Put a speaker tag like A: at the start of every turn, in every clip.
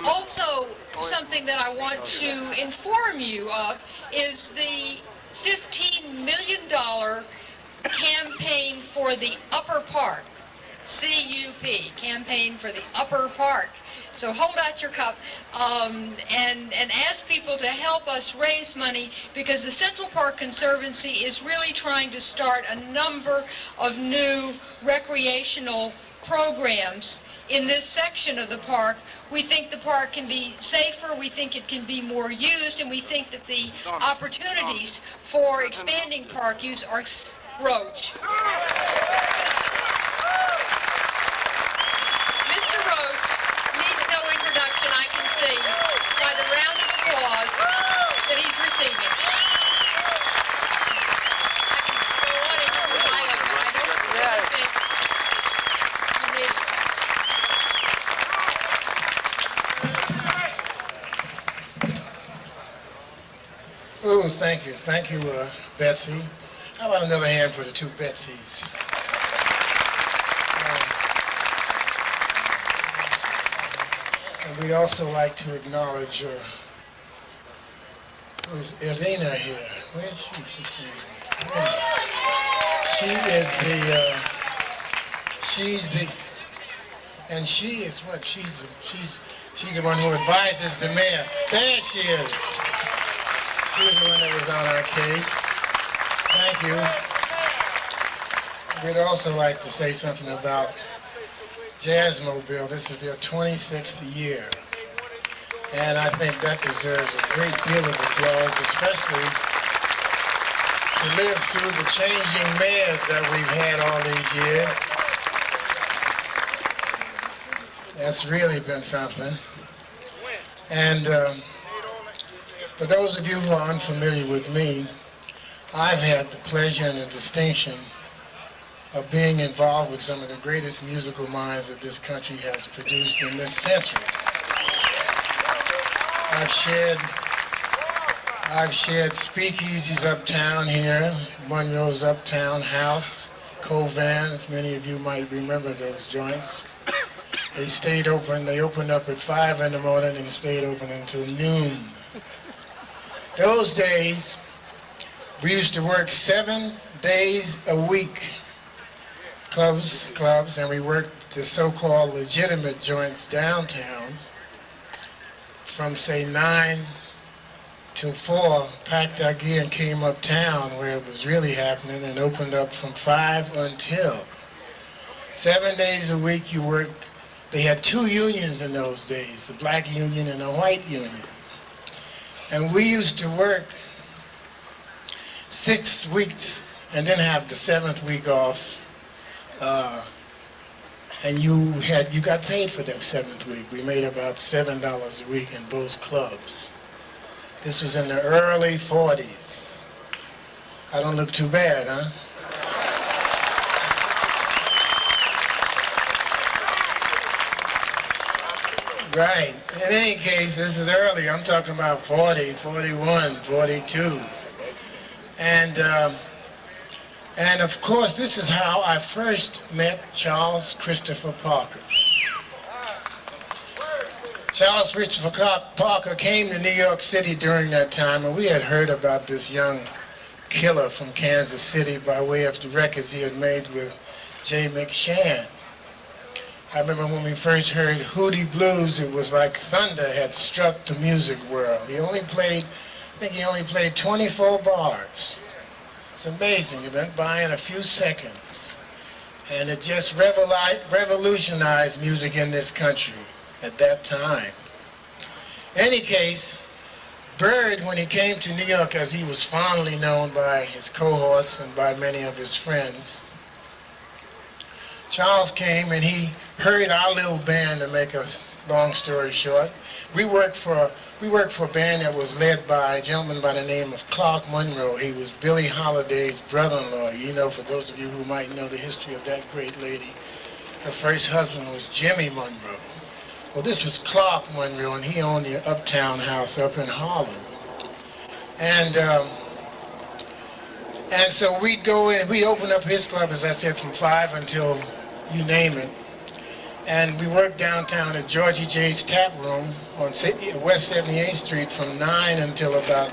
A: Also, something that I want to inform you of is the $15 million campaign for the Upper Park. CUP, Campaign for the Upper Park. So hold out your cup and ask people to help us raise money, because the Central Park Conservancy is really trying to start a number of new recreational programs in this section of the park. We think the park can be safer, we think it can be more used, and we think that the opportunities for expanding park use are Roach. Mr. Roach needs no introduction, I can see, by the round of applause that he's receiving. I can go on and give you my own, but I don't really think you need it.
B: Oh, thank you. Thank you, Betsy. How about another hand for the two Betsy's? And we'd also like to acknowledge, who's Elena here? Where is she? She's standing here. She is what? She's the one who advises the mayor. There she is. She was the one that was on our case. Thank you. We'd also like to say something about JAZZMOBILE. This is their 26th year. And I think that deserves a great deal of applause, especially to live through the changing mayors that we've had all these years. That's really been something. And for those of you who are unfamiliar with me, I've had the pleasure and the distinction of being involved with some of the greatest musical minds that this country has produced in this century. I've shared speakeasies uptown here, Monroe's Uptown House, Covans. Many of you might remember those joints. They stayed open. They opened up at 5 in the morning and stayed open until noon. Those days, we used to work 7 days a week, clubs, and we worked the so-called legitimate joints downtown from, say, 9 till 4, packed our gear and came uptown where it was really happening and opened up from 5 until. 7 days a week you worked. They had 2 unions in those days, the black union and the white union. And we used to work 6 weeks and then have the 7th week off. And you got paid for that 7th week. We made about $7 a week in both clubs. This was in the early 40s. I don't look too bad, huh? Right. In any case, this is early. I'm talking about 40, 41, 42. And of course, this is how I first met Charles Christopher Parker. Charles Christopher Parker came to New York City during that time, and we had heard about this young killer from Kansas City by way of the records he had made with Jay McShann. I remember when we first heard Hootie Blues, it was like thunder had struck the music world. I think he only played 24 bars. It's amazing. It went by in a few seconds. And it just revolutionized music in this country at that time. In any case, Burr, when he came to New York, as he was fondly known by his cohorts and by many of his friends, Charles came and he heard our little band, to make a long story short. We worked for a band that was led by a gentleman by the name of Clark Monroe. He was Billie Holiday's brother-in-law. You know, for those of you who might know the history of that great lady, her first husband was Jimmy Monroe. Well, this was Clark Monroe, and he owned the Uptown House up in Harlem. And so we'd go in, we'd open up his club, as I said, from 5 until you name it. And we worked downtown at Georgie J's Tap Room on West 78th Street from 9 until about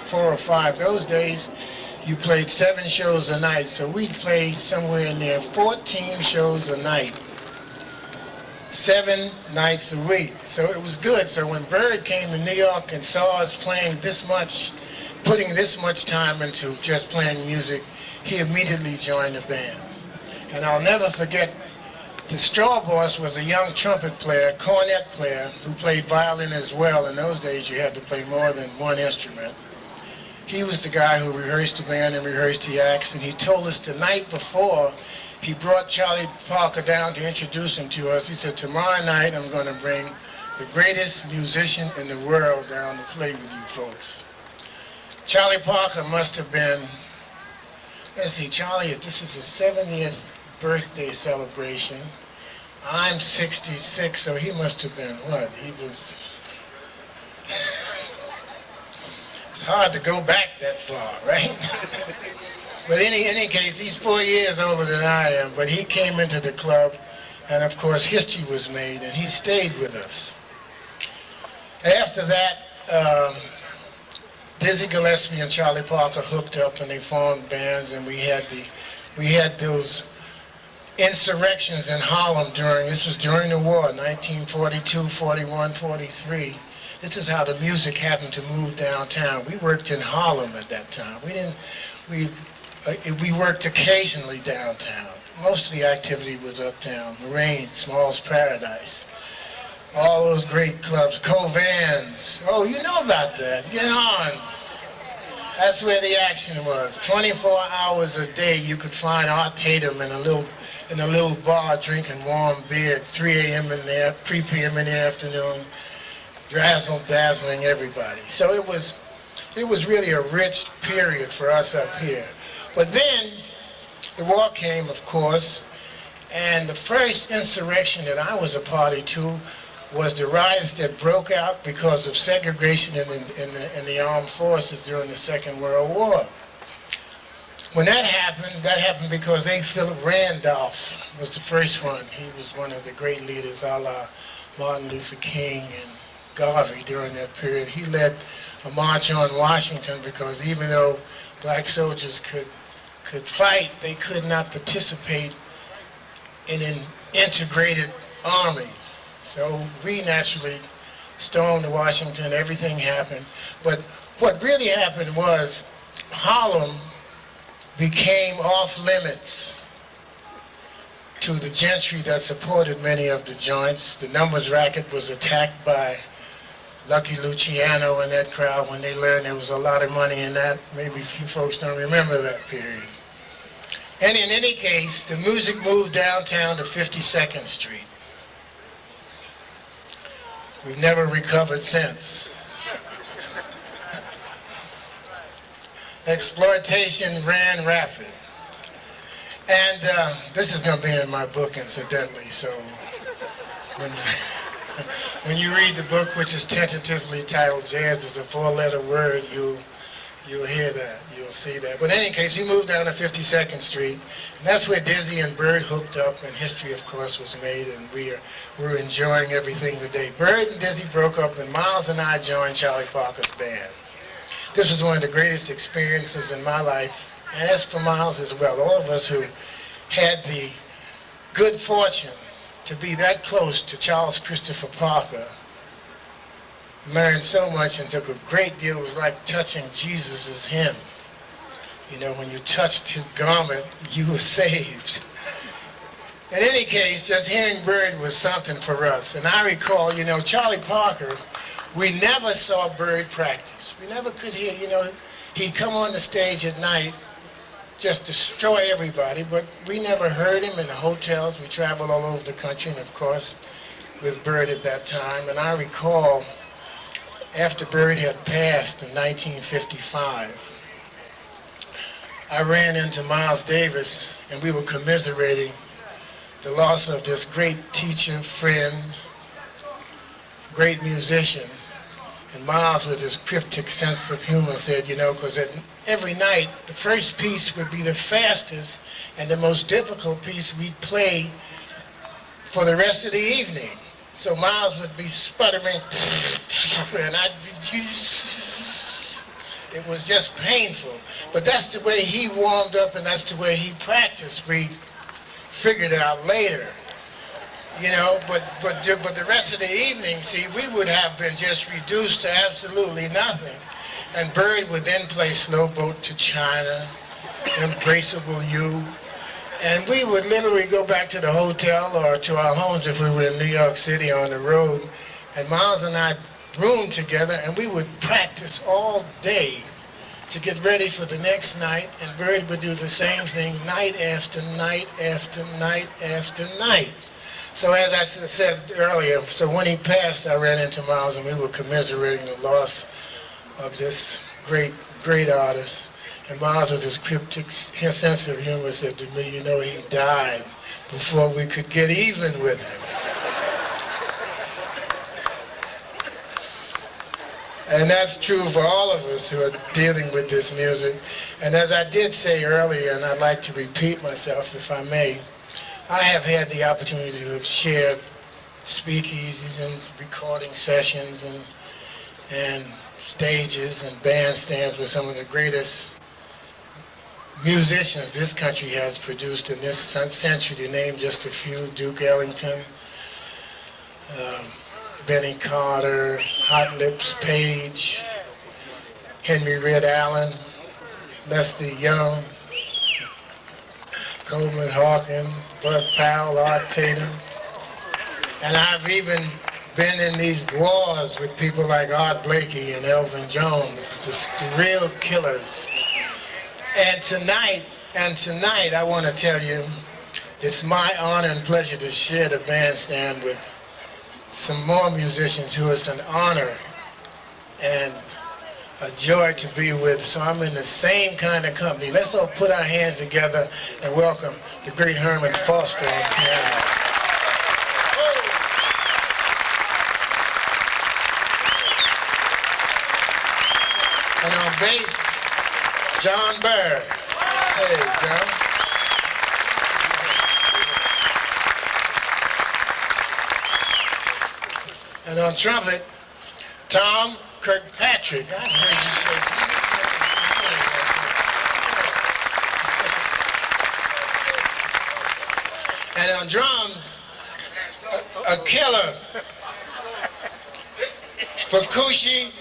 B: 4 or 5. Those days, you played 7 shows a night, so we'd play somewhere near 14 shows a night, 7 nights a week. So it was good. So when Bird came to New York and saw us playing this much, putting this much time into just playing music, he immediately joined the band. And I'll never forget, the Straw Boss was a young trumpet player, cornet player, who played violin as well. In those days, you had to play more than one instrument. He was the guy who rehearsed the band and rehearsed the acts, and he told us the night before, he brought Charlie Parker down to introduce him to us. He said, tomorrow night I'm going to bring the greatest musician in the world down to play with you folks. Charlie Parker must have been, let's see, Charlie, this is his 70th birthday celebration. I'm 66, so he must have been what? He was... It's hard to go back that far, right? But in any case, he's 4 years older than I am, but he came into the club, and of course history was made, and he stayed with us. After that, Dizzy Gillespie and Charlie Parker hooked up, and they formed bands, and we had those insurrections in Harlem this was during the war, 1942, 41, 43. This is how the music happened to move downtown. We worked in Harlem at that time. We worked occasionally downtown. Most of the activity was uptown. Moraine, Small's Paradise, all those great clubs, Covan's. Oh, you know about that. Get on. That's where the action was. 24 hours a day, you could find Art Tatum in a little bar drinking warm beer at 3 a.m. in there, 3 p.m. in the afternoon, dazzling everybody. So it was really a rich period for us up here. But then the war came, of course, and the first insurrection that I was a party to was the riots that broke out because of segregation in the armed forces during the Second World War. When that happened because Phillip Randolph was the first one. He was one of the great leaders, a la Martin Luther King and Garvey during that period. He led a march on Washington because even though black soldiers could fight, they could not participate in an integrated army. So we naturally stormed Washington, everything happened. But what really happened was Harlem became off limits to the gentry that supported many of the joints. The Numbers Racket was attacked by Lucky Luciano and that crowd when they learned there was a lot of money in that. Maybe a few folks don't remember that period. And in any case, the music moved downtown to 52nd Street. We've never recovered since. Exploitation ran rapid. And this is going to be in my book, incidentally, so when you read the book, which is tentatively titled Jazz is a 4-letter word, you'll hear that, you'll see that. But in any case, he moved down to 52nd Street, and that's where Dizzy and Bird hooked up, and history, of course, was made, and we're enjoying everything today. Bird and Dizzy broke up, and Miles and I joined Charlie Parker's band. This was one of the greatest experiences in my life, and as for Miles as well. All of us who had the good fortune to be that close to Charles Christopher Parker learned so much and took a great deal. It was like touching Jesus' hem. You know, when you touched his garment, you were saved. In any case, just hearing Bird was something for us. And I recall, you know, Charlie Parker, we never saw Bird practice. We never could hear, you know, he'd come on the stage at night, just destroy everybody, but we never heard him in the hotels. We traveled all over the country, and of course, with Bird at that time. And I recall, after Bird had passed in 1955, I ran into Miles Davis, and we were commiserating the loss of this great teacher, friend, great musician. And Miles, with his cryptic sense of humor, said, you know, because every night, the first piece would be the fastest and the most difficult piece we'd play for the rest of the evening. So Miles would be sputtering, and it was just painful. But that's the way he warmed up, and that's the way he practiced. We figured it out later, you know. But the rest of the evening, see, we would have been just reduced to absolutely nothing. And Burr would then play Slow Boat to China, Embraceable You. And we would literally go back to the hotel or to our homes if we were in New York City on the road. And Miles and I roomed together, and we would practice all day to get ready for the next night. And Bird would do the same thing night after night after night after night. So as I said earlier, so when he passed, I ran into Miles, and we were commiserating the loss of this great, great artist. And Miles, with his cryptic sense of humor, said to me, you know, he died before we could get even with him. And that's true for all of us who are dealing with this music. And as I did say earlier, and I'd like to repeat myself if I may, I have had the opportunity to have shared speakeasies and recording sessions and stages and bandstands with some of the greatest musicians this country has produced in this century, to name just a few: Duke Ellington, Benny Carter, Hot Lips Page, Henry Red Allen, Lester Young, Coleman Hawkins, Bud Powell, Art Tatum. And I've even been in these wars with people like Art Blakey and Elvin Jones, the real killers. And tonight, I want to tell you, it's my honor and pleasure to share the bandstand with some more musicians who it's an honor and a joy to be with. So I'm in the same kind of company. Let's all put our hands together and welcome the great Herman Foster on piano. And on bass, John Burr. Hey, John. And on trumpet, Tom Kirkpatrick. I've heard you play. And on drums, a killer, Fukushi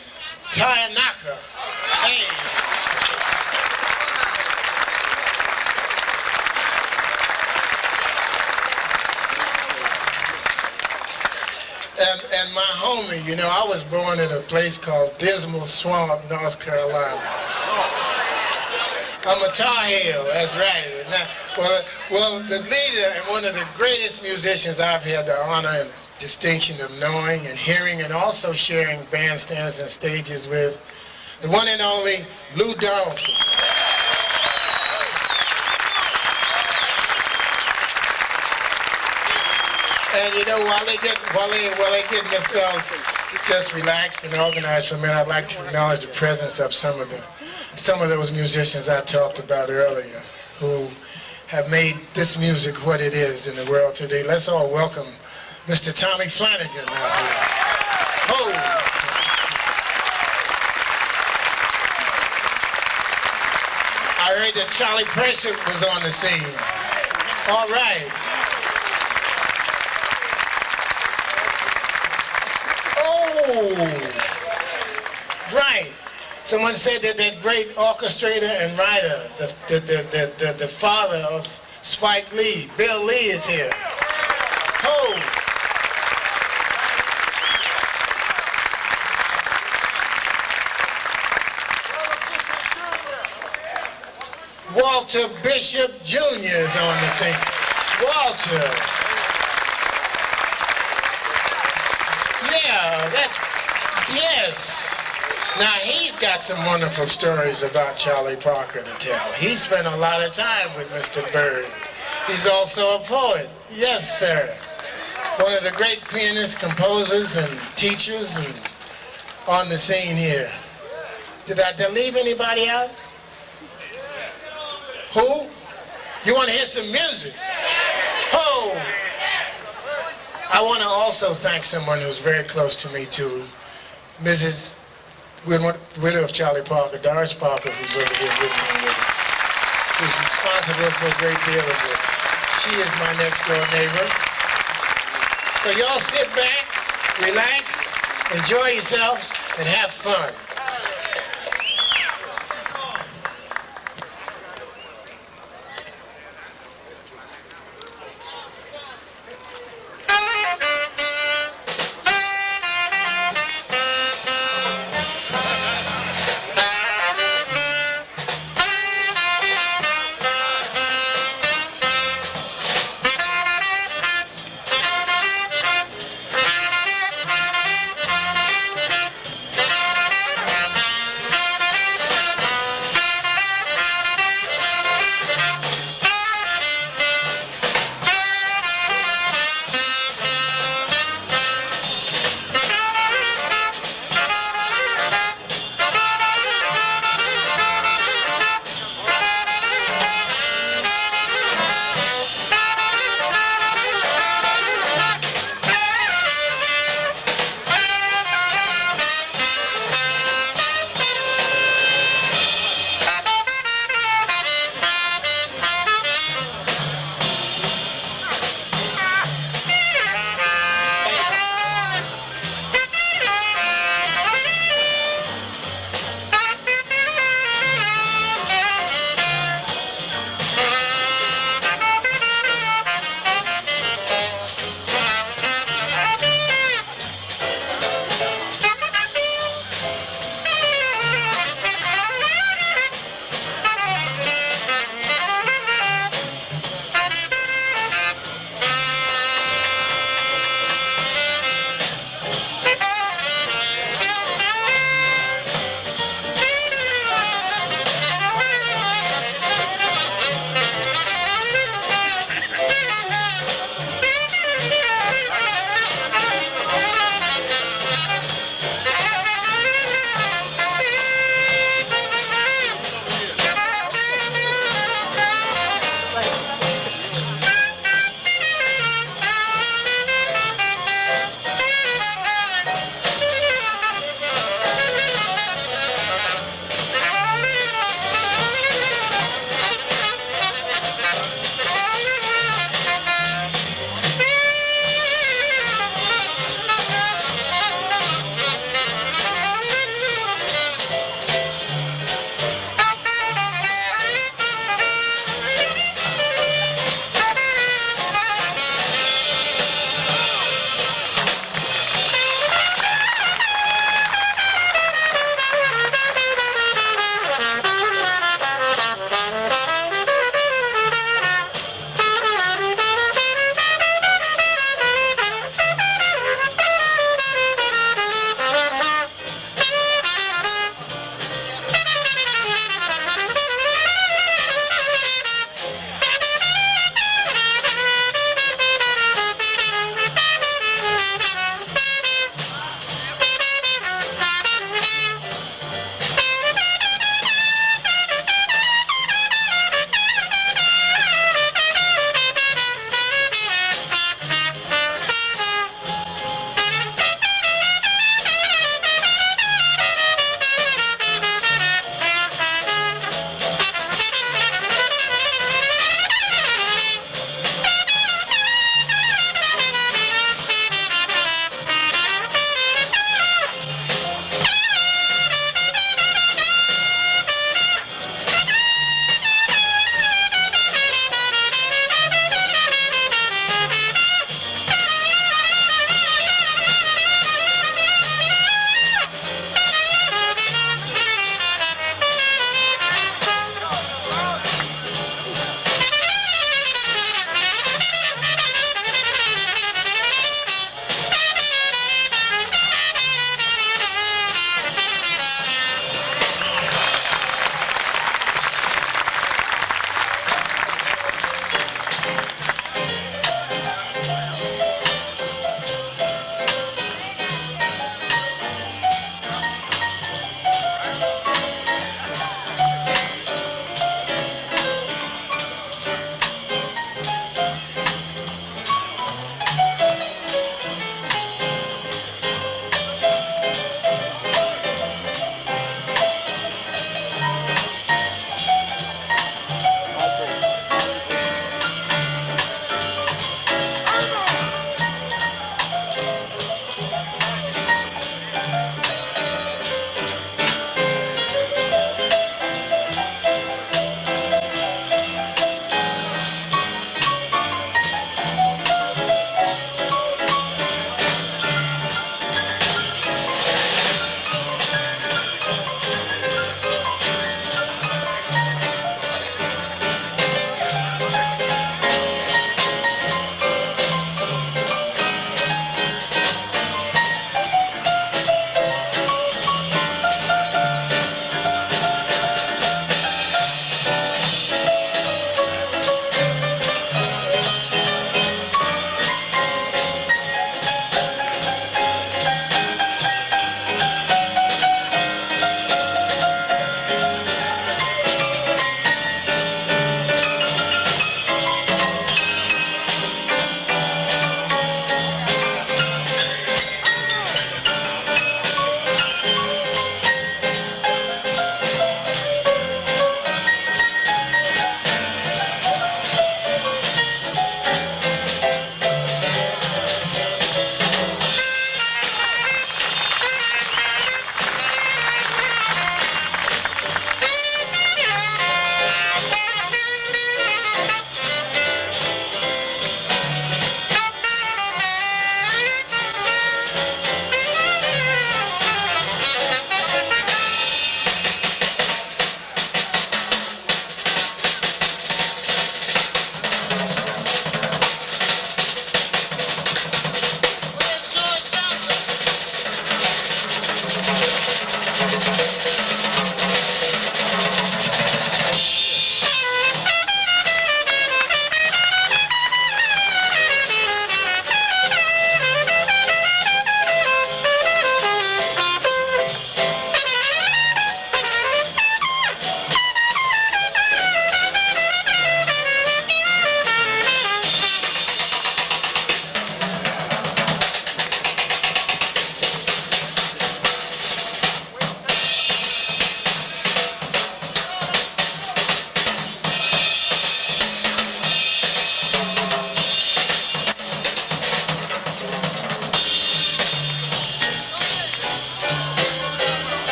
B: Tainaka. Hey. And my homie, you know, I was born in a place called Dismal Swamp, North Carolina. I'm a Tar Heel, that's right. Now, well, the leader and one of the greatest musicians I've had the honor and distinction of knowing and hearing and also sharing bandstands and stages with, the one and only Lou Donaldson. And you know, while they get themselves just relaxed and organized for a minute, I'd like to acknowledge the presence of some of those musicians I talked about earlier, who have made this music what it is in the world today. Let's all welcome Mr. Tommy Flanagan out here. Oh. I heard that Charlie Preston was on the scene. All right. Oh, right. Someone said that that great orchestrator and writer, the father of Spike Lee, Bill Lee, is here. Oh. Walter Bishop Jr. is on the scene. Walter. Yeah, yes. Now, he's got some wonderful stories about Charlie Parker to tell. He spent a lot of time with Mr. Burr. He's also a poet. Yes, sir. One of the great pianists, composers, and teachers and on the scene here. Did I leave anybody out? Who? You want to hear some music? Oh! I want to also thank someone who's very close to me too, Mrs. Widow of Charlie Parker, Doris Parker, who's over here visiting with us, who's responsible for a great deal of this. She is my next door neighbor. So y'all sit back, relax, enjoy yourselves, and have fun.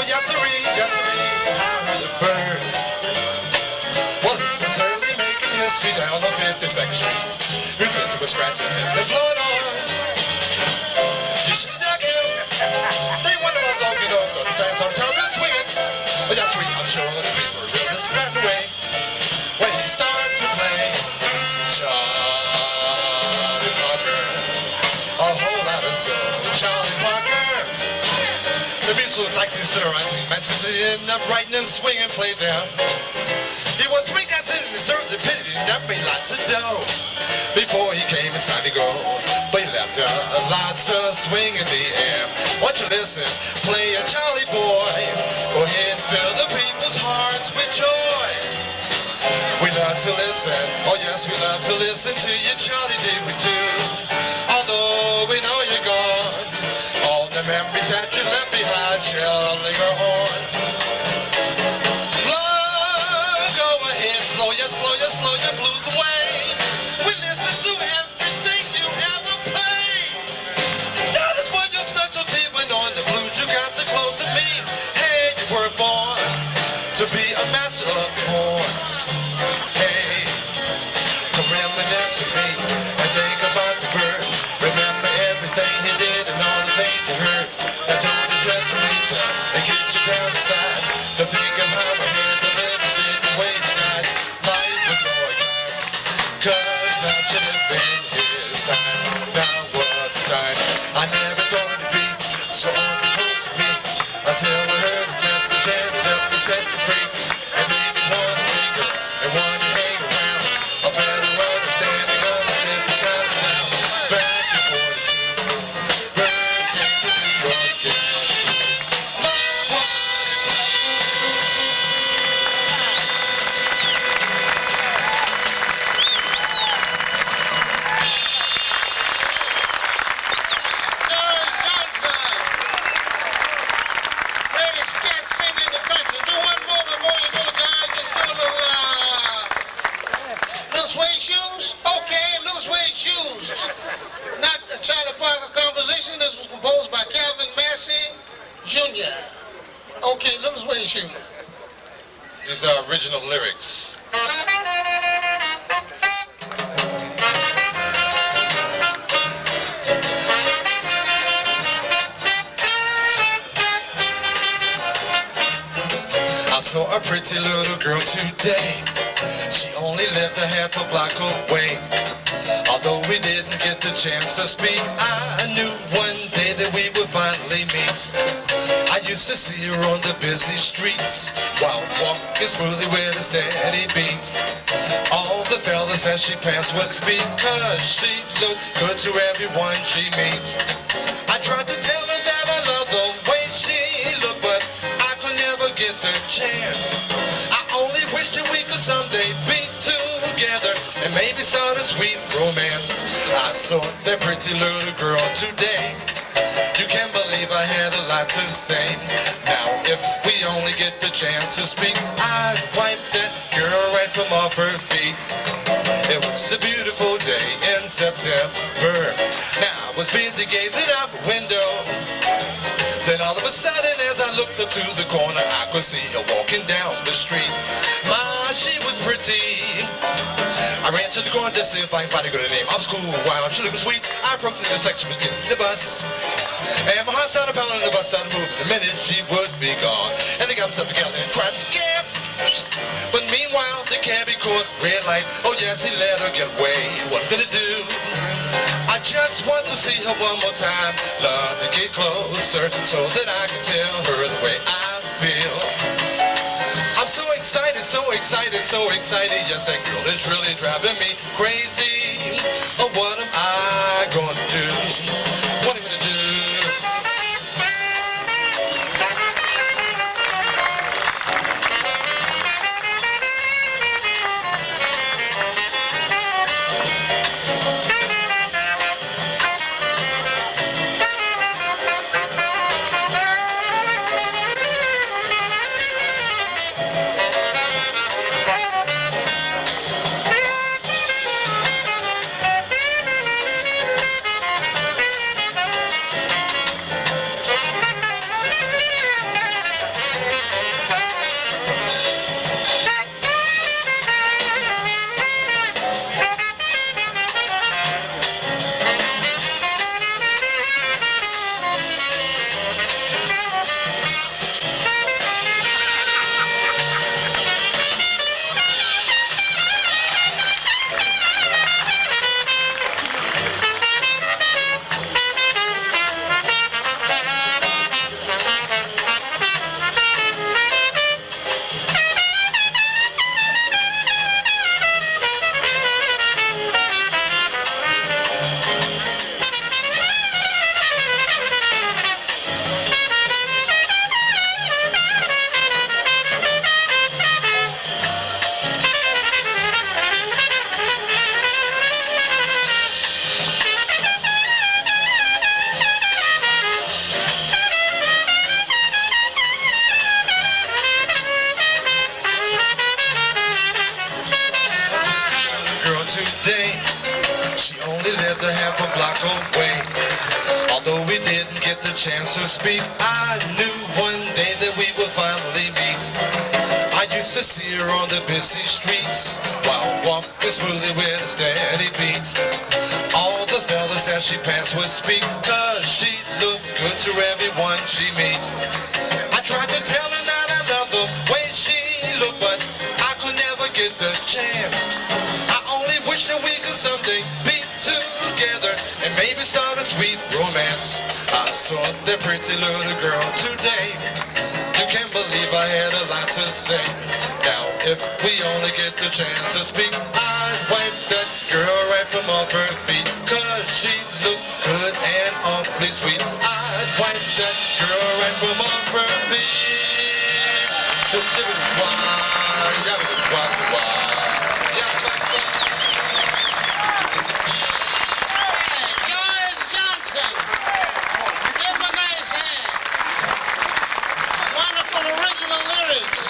C: yes sirree, I heard a bird. Well, he was certainly making history down on 52nd Street. Who says he was scratching his and blowing on? You should duck him. They wonder what's all you know, so the fans on top is swinging. But yes sirree, I'm sure the people are real this right away. When he started to play Charlie Parker, a whole lot of soul, Charlie Parker. The beats looked like he's terrorizing, massively in the writing and swinging played down. He was swing dancing and he served the pit and that made lots of dough. Before he came, it's time to go, but he left lots of swing in the air. Won't you listen, play a Charlie boy, go ahead and fill the people's hearts with joy. We love to listen, oh yes, we love to listen to you, Charlie, did we do? Although we know you're gone, all the memories that you left behind shall linger on. Blow, go ahead, blow your blues away. We listen to everything you ever play. That is what your specialty went on the blues. You got so close to me, hey, you were born to be a master of porn. Hey, come reminisce with me and think about the bird. Remember everything he did and all the things you heard. That don't address me and get you down the side. To think of how I had to live and didn't wait a night. Life was ordinary, cause now should have been his time. Now was the time I never thought it'd be so close to me until I heard his message ended up and set me free. And made me want to linger and want to hang around. A better understanding of the different kind of sound. Back in 42, Burr came to New York again.
D: Doris Johnson, greatest scat singer in the country. Do one more before you go, John. Just do a little suede shoes. Okay, little suede shoes. Not a Charlie Parker composition. This was composed by Calvin Massey Jr. Okay, little suede shoes.
C: These are original lyrics. I saw a pretty little girl today. She only lived a half a block away. Although we didn't get the chance to speak, I knew one day that we would finally meet. I used to see her on the busy streets while walking smoothly with a steady beat. All the fellas as she passed would speak, cause she looked good to everyone she meet. I tried to tell her that I love the way she looked, but I could never get the chance. I only wish that we could someday be together and maybe start a sweet romance. I saw that pretty little girl today. You can't believe I had a lot to say. Now if we only get the chance to speak, I'd wipe that girl right from off her feet. It was a beautiful day in September. Now I was busy gazing out the window. Then all of a sudden as I looked up to the corner, I could see her walking down the street. My, she was pretty. I ran to the corner just to see if I could find a good name. I was cool, wow, she looked sweet. I approached the intersection, was getting the bus. And my heart started pounding, the bus started moving. The minute she would be gone. And they got themselves together and tried to scare. But meanwhile, the cabbie caught red light. Oh yes, he let her get away. What gonna do? I just want to see her one more time. Love to get closer so that I can tell her the way I feel. I'm so excited, so excited, so excited. Yes, that girl is really driving me crazy. Oh, what am I gonna do? What am I gonna do? lived a half a block away. Although we didn't get the chance to speak, I knew one day that we would finally meet. I used to see her on the busy streets while walking smoothly with a steady beat. All the fellas as she passed would speak, cause she looked good to everyone she meet. I tried to tell her that I love the way she looked, but I could never get the chance. I only wish that we could someday be together and maybe start a sweet romance. I saw that pretty little girl today. You can't believe I had a lot to say. Now if we only get the chance to speak, I'd wipe that girl right from off her feet, cause she looked good and awfully sweet. I'd wipe that girl right from off her feet. So give it a while, yabba wabba wah.
D: Original lyrics.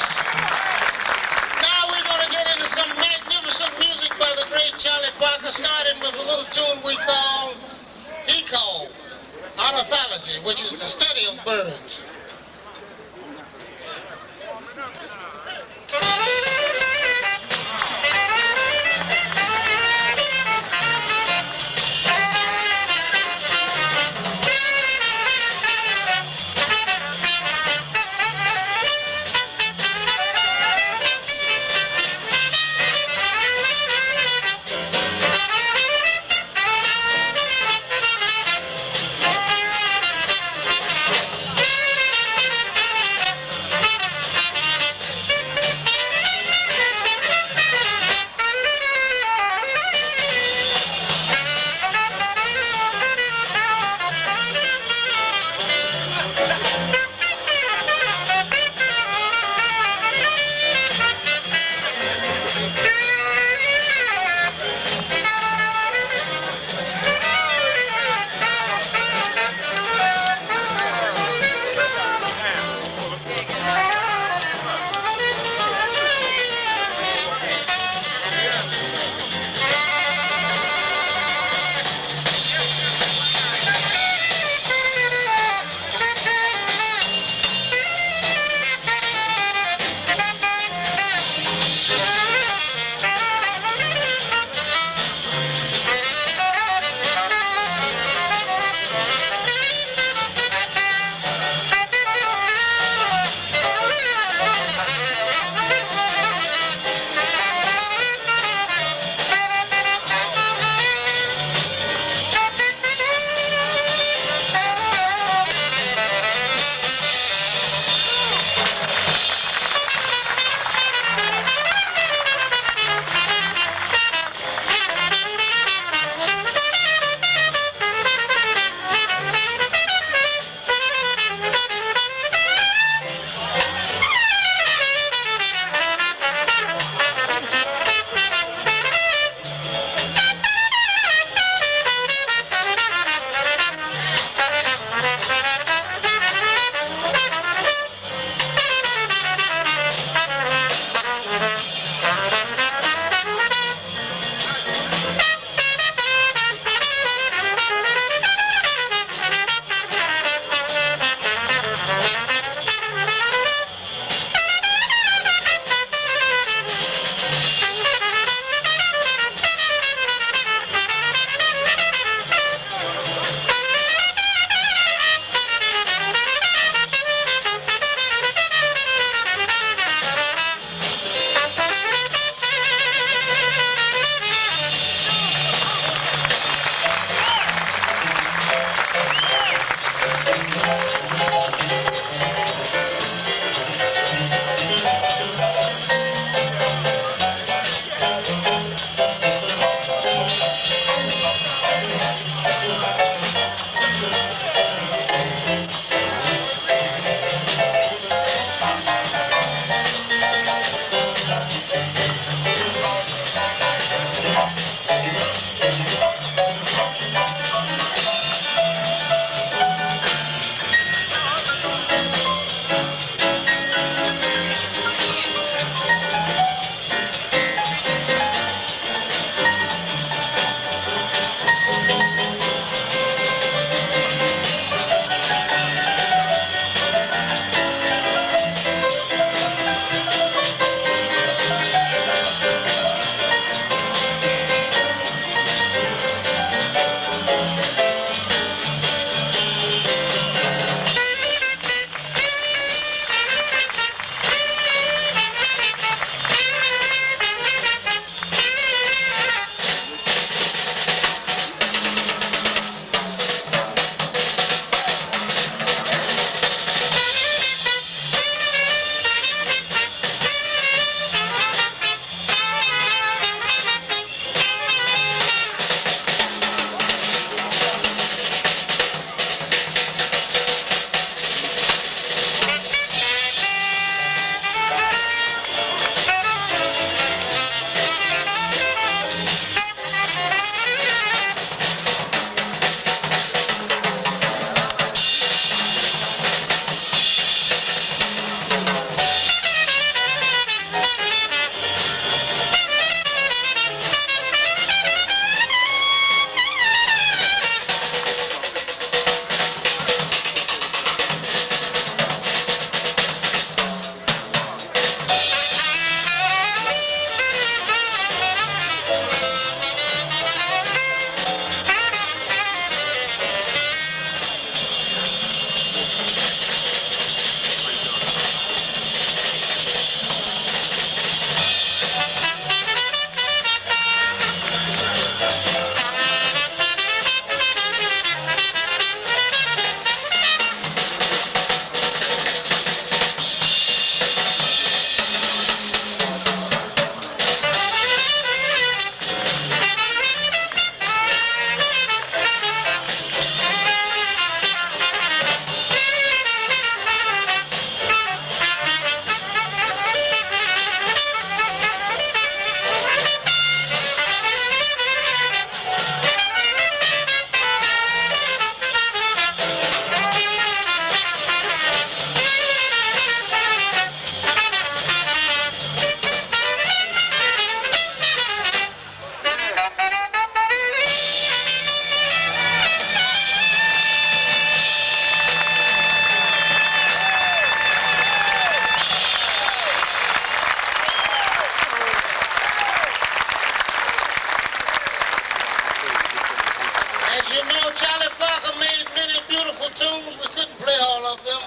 D: Now we're going to get into some magnificent music by the great Charlie Parker, starting with a little tune he called Ornithology, which is the study of birds.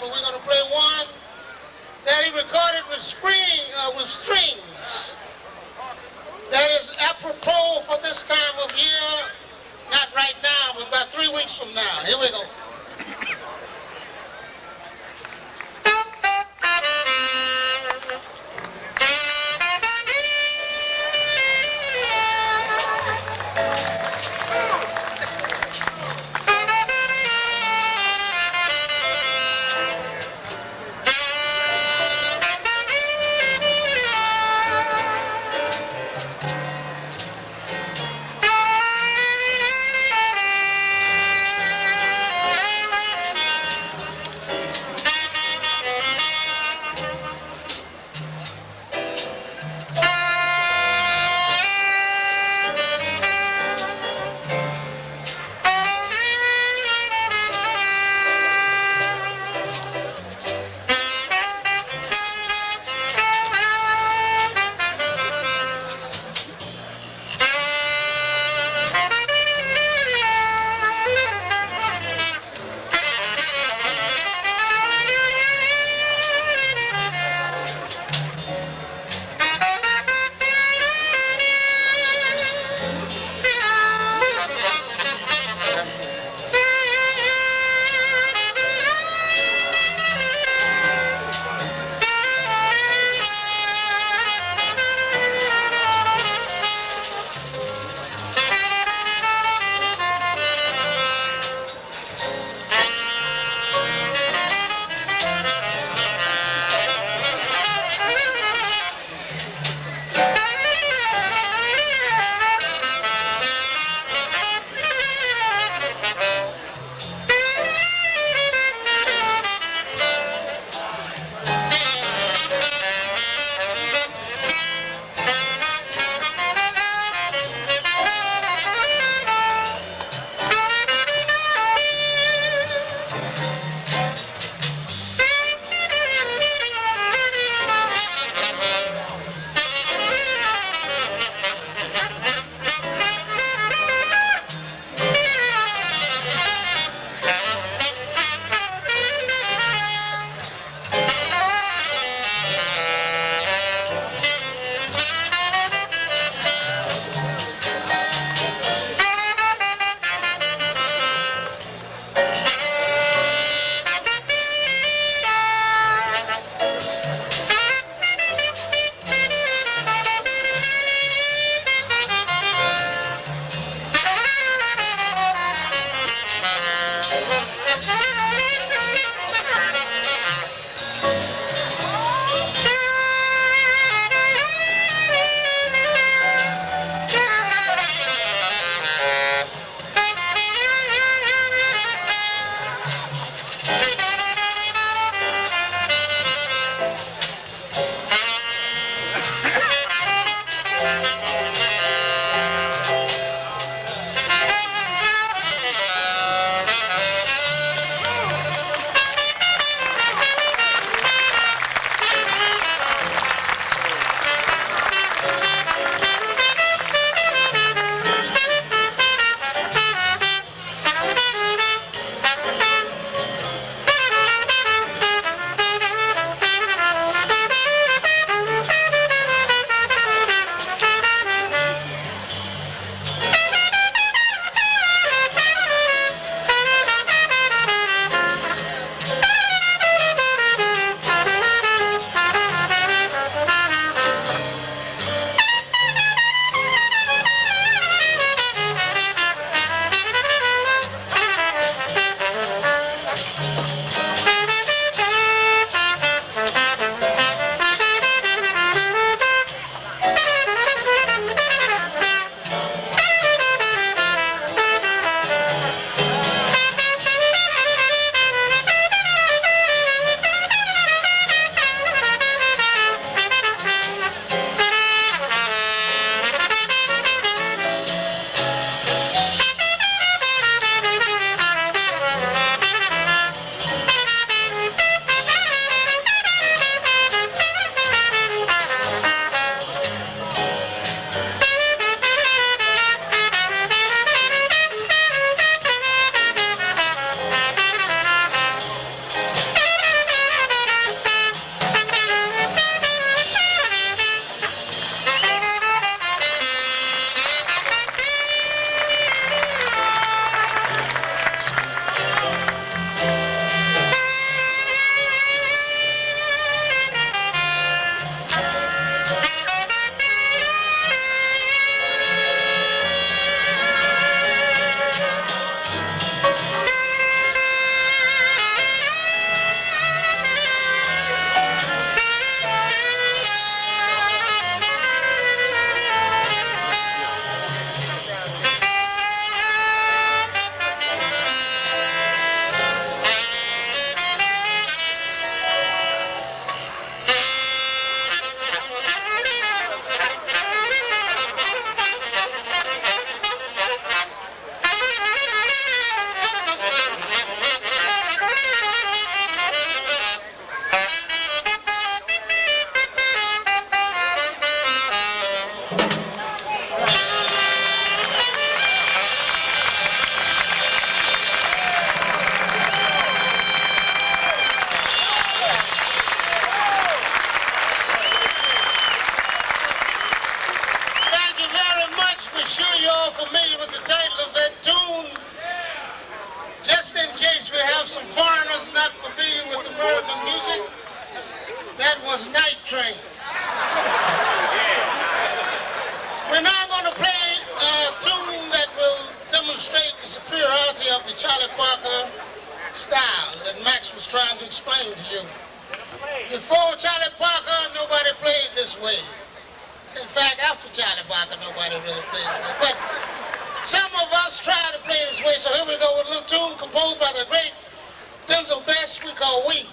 D: but we're going to play one that he recorded with strings. That is apropos for this time of year, not right now, but about 3 weeks from now. Here we go. train. We're now going to play a tune that will demonstrate the superiority of the Charlie Parker style that Max was trying to explain to you. Before Charlie Parker, nobody played this way. In fact, after Charlie Parker, nobody really played this way. But some of us try to play this way, so here we go with a little tune composed by the great Denzel Best we call We.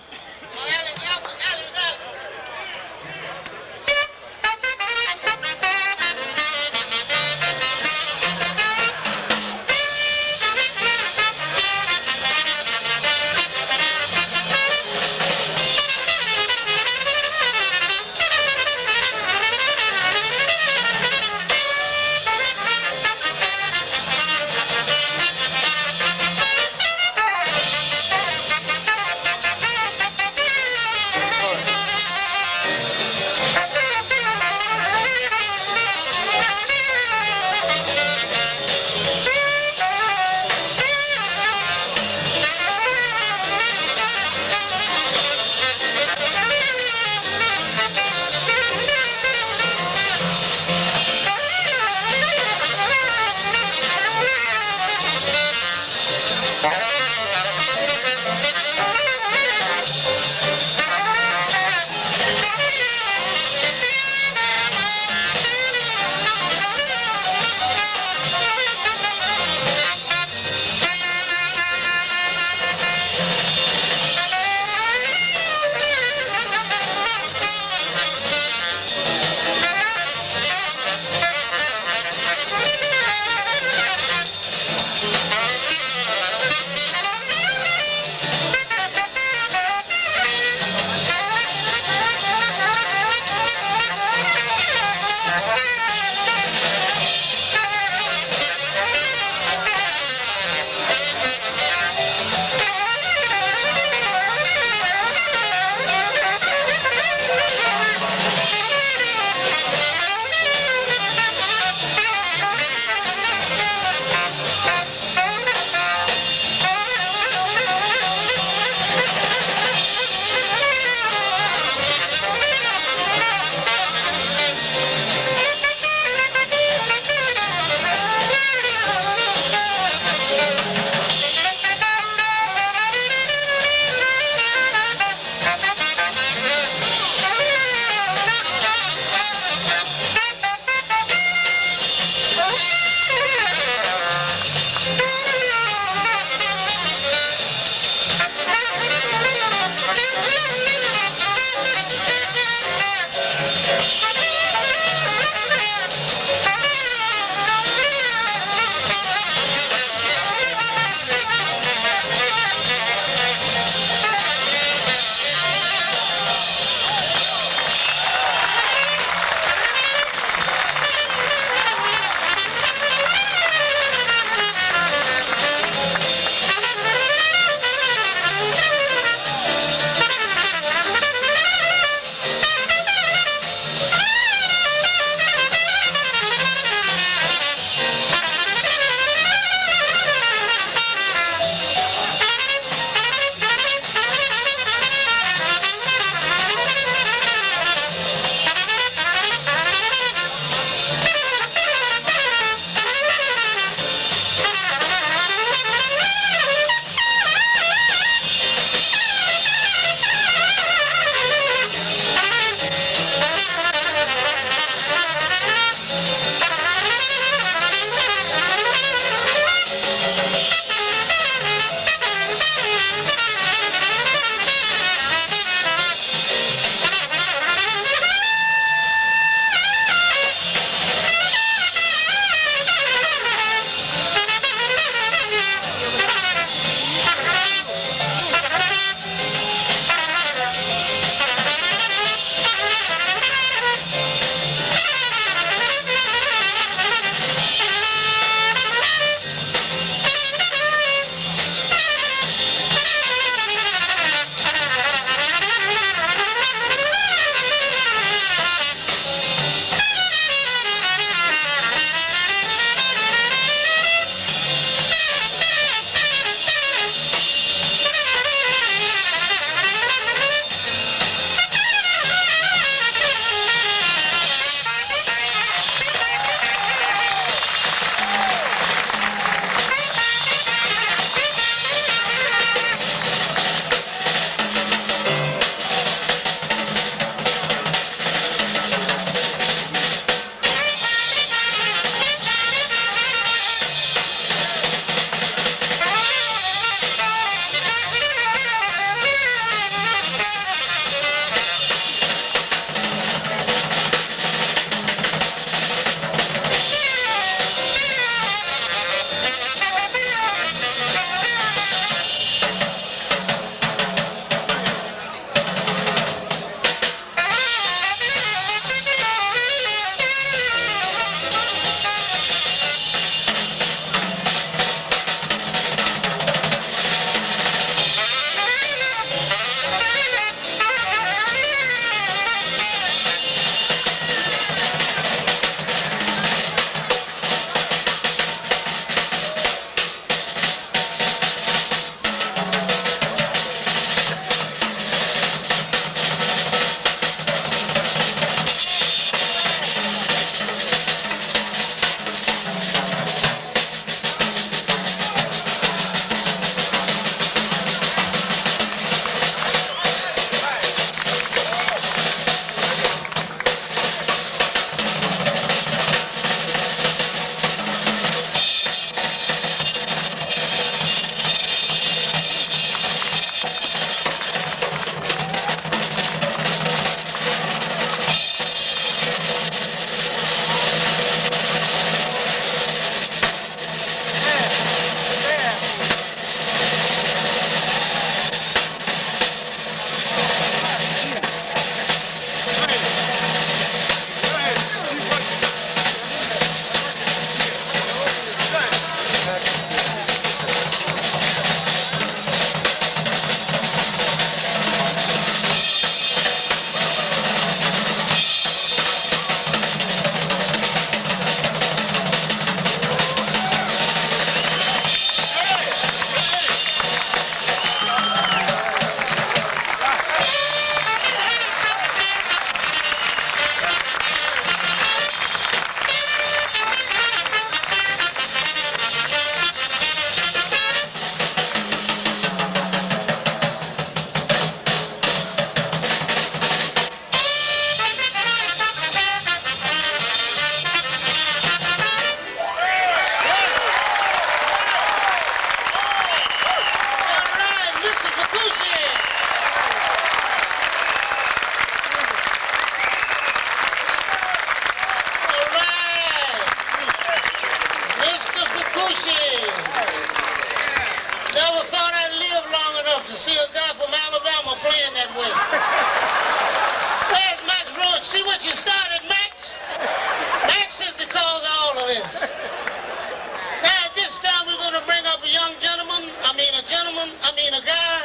D: a guy,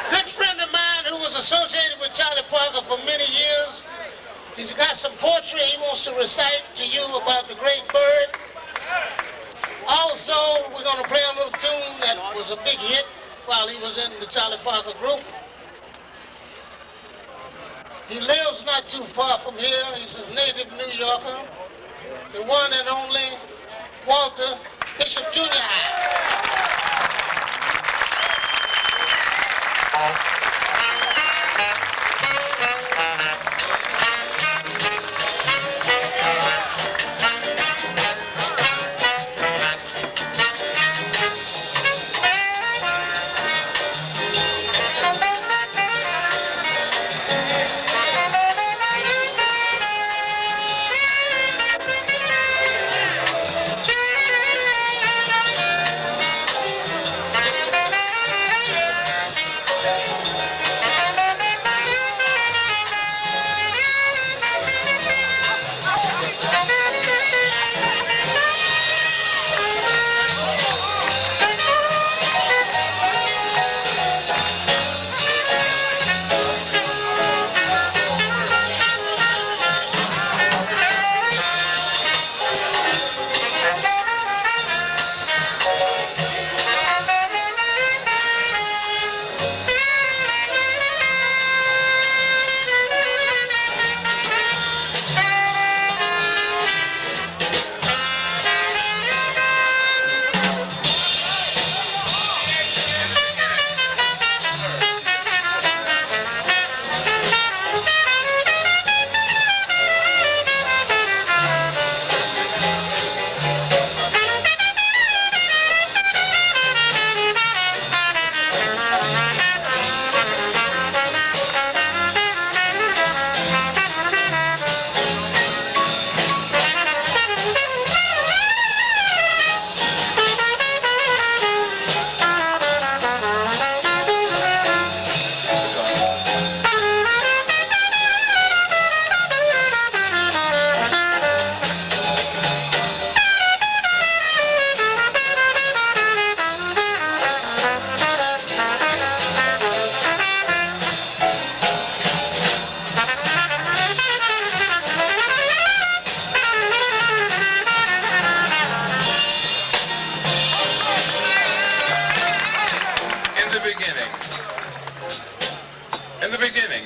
D: good friend of mine who was associated with Charlie Parker for many years. He's got some poetry he wants to recite to you about the great Burr. Also, we're going to play a little tune that was a big hit while he was in the Charlie Parker group. He lives not too far from here. He's a native New Yorker, the one and only Walter Bishop Jr.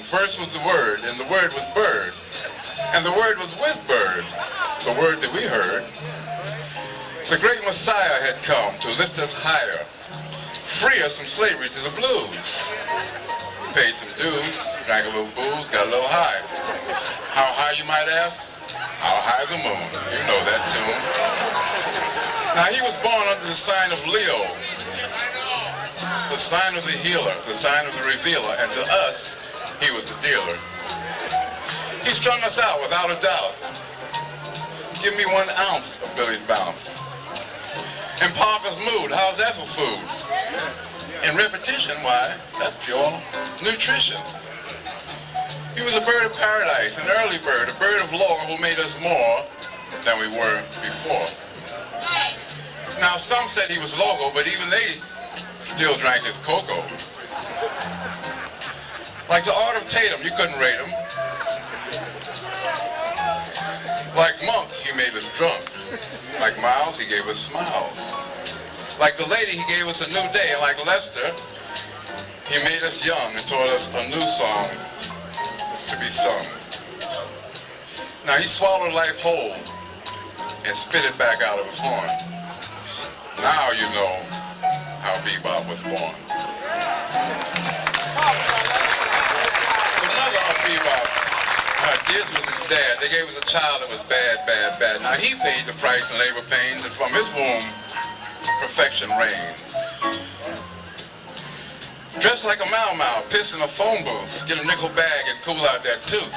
E: First was the Word, and the Word was Bird, and the Word was with Bird, the Word that we heard. The great Messiah had come to lift us higher, free us from slavery to the blues. We paid some dues, drank a little booze, got a little high. How high, you might ask? How high the moon? You know that tune. Now, he was born under the sign of Leo, the sign of the healer, the sign of the revealer, and to us, he was the dealer. He strung us out without a doubt. Give me 1 ounce of Billy's bounce. In Parker's mood, how's that for food? In repetition, why, that's pure nutrition. He was a bird of paradise, an early bird, a bird of lore who made us more than we were before. Now, some said he was loco, but even they still drank his cocoa. Like the art of Tatum, you couldn't rate him. Like Monk, he made us drunk. Like Miles, he gave us smiles. Like the lady, he gave us a new day. And like Lester, he made us young and taught us a new song to be sung. Now he swallowed life whole and spit it back out of his horn. Now you know how bebop was born. Bebop. Diz was his dad. They gave us a child that was bad, bad, bad. Now he paid the price in labor pains, and from his womb, perfection reigns. Dressed like a mau-mau, piss in a phone booth, get a nickel bag and cool out that tooth.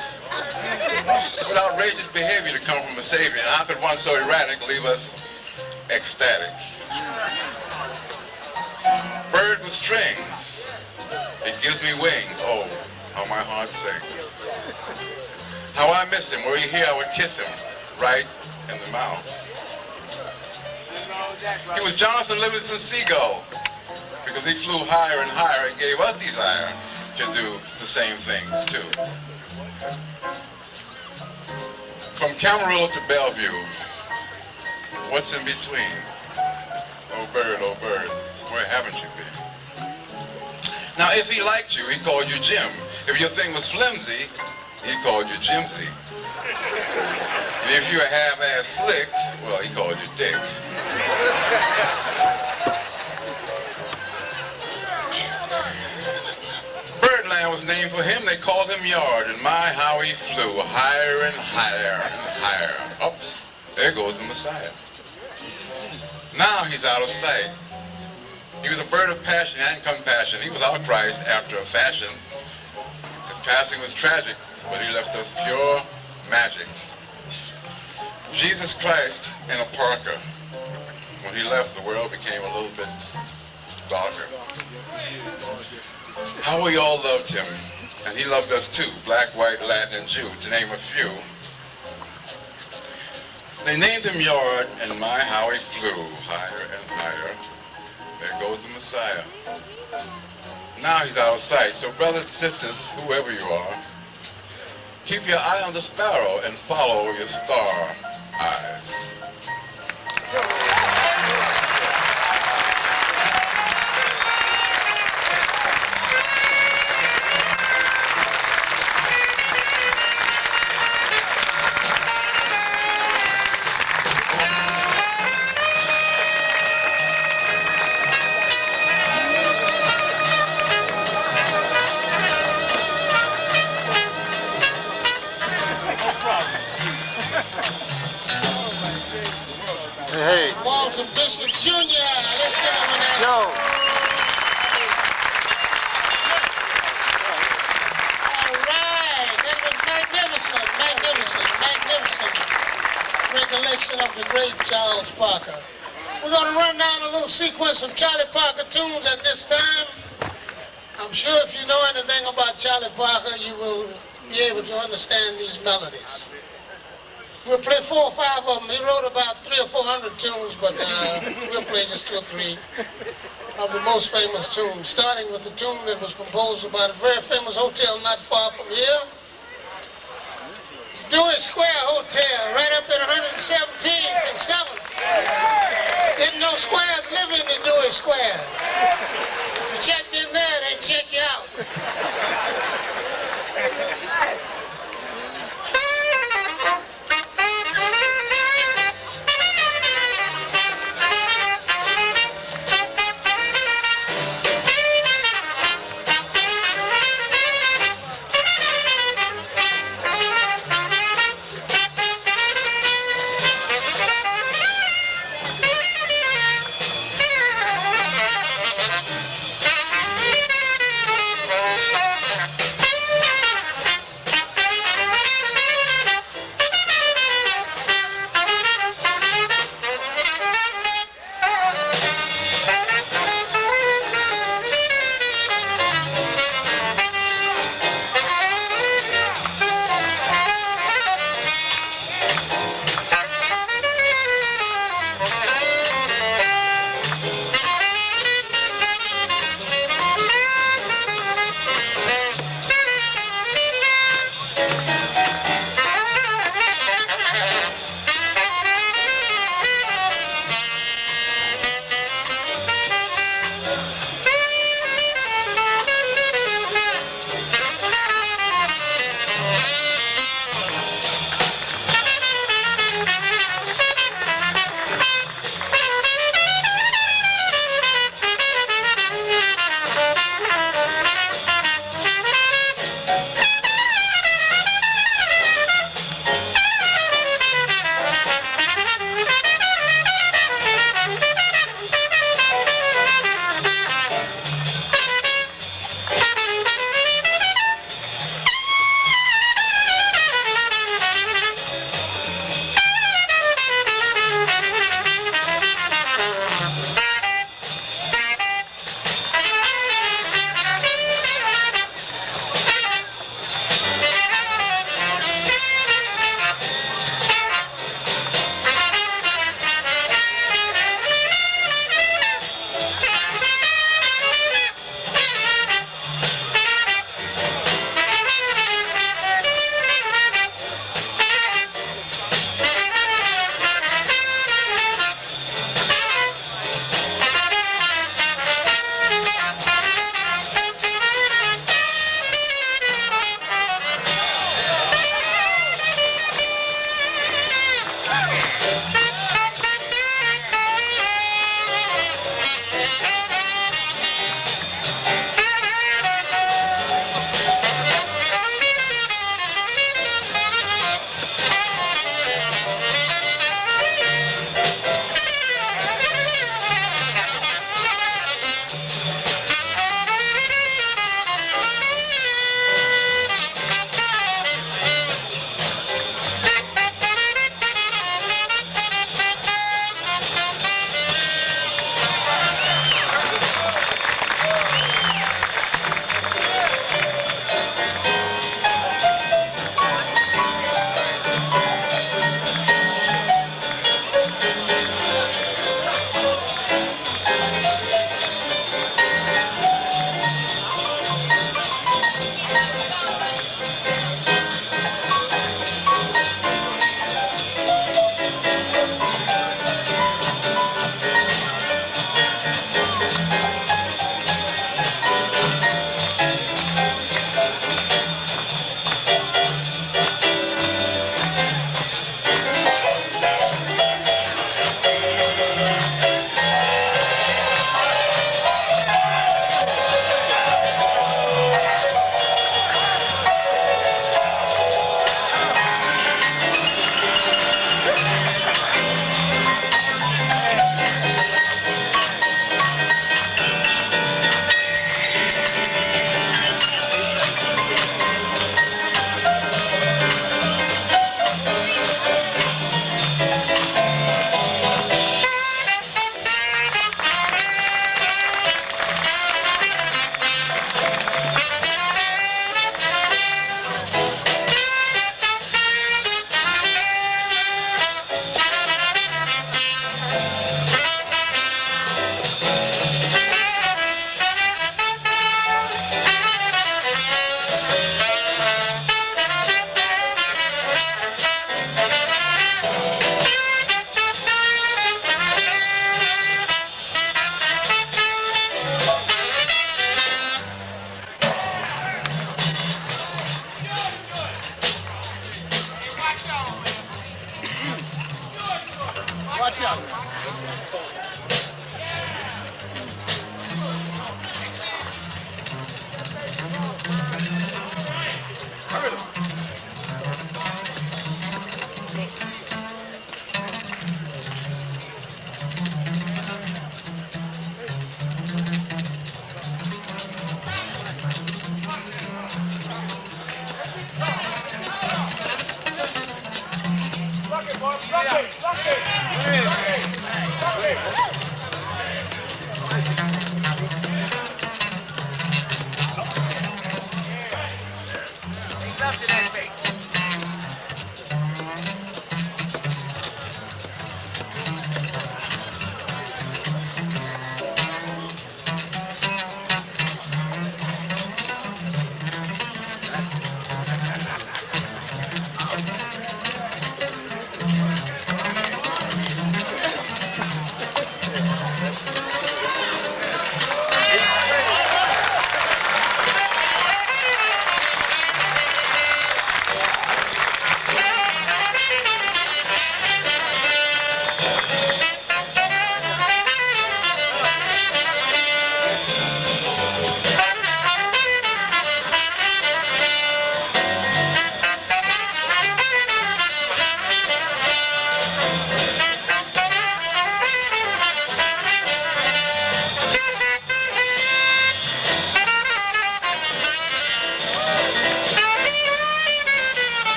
E: With outrageous behavior to come from a savior, and how could one so erratic leave us ecstatic? Bird with strings, it gives me wings. Oh, how my heart sings. How I miss him. Were he here, I would kiss him right in the mouth. He was Jonathan Livingston Seagull, because he flew higher and higher and gave us desire to do the same things too. From Camarillo to Bellevue, what's in between? Oh bird, where haven't you been? Now if he liked you, he called you Jim. If your thing was flimsy, he called you Jimsy. And if you were half-ass slick, well, he called you Dick. Birdland was named for him. They called him Yard, and my, how he flew higher and higher and higher. Oops, there goes the Messiah. Now he's out of sight. He was a bird of passion and compassion. He was our Christ after a fashion. His passing was tragic, but he left us pure magic. Jesus Christ in a Parker. When he left, the world became a little bit darker. How we all loved him, and he loved us too, black, white, Latin, and Jew, to name a few. They named him Yard, and my, how he flew, higher and higher. There goes the Messiah. Now he's out of sight, so brothers and sisters, whoever you are, keep your eye on the sparrow and follow your star eyes.
F: Hey.
D: Walter Bishop Jr. Let's get him in there.
F: Yo.
D: All right. That was magnificent recollection of the great Charles Parker. We're going to run down a little sequence of Charlie Parker tunes at this time. I'm sure if you know anything about Charlie Parker, you will be able to understand these melodies. We'll play 4 or 5 of them. He wrote about 300 or 400 tunes, but we'll play just 2 or 3 of the most famous tunes, starting with the tune that was composed about a very famous hotel not far from here. The Dewey Square Hotel, right up in 117th and 7th. Didn't know squares live in the Dewey Square. If you checked in there, they check you out.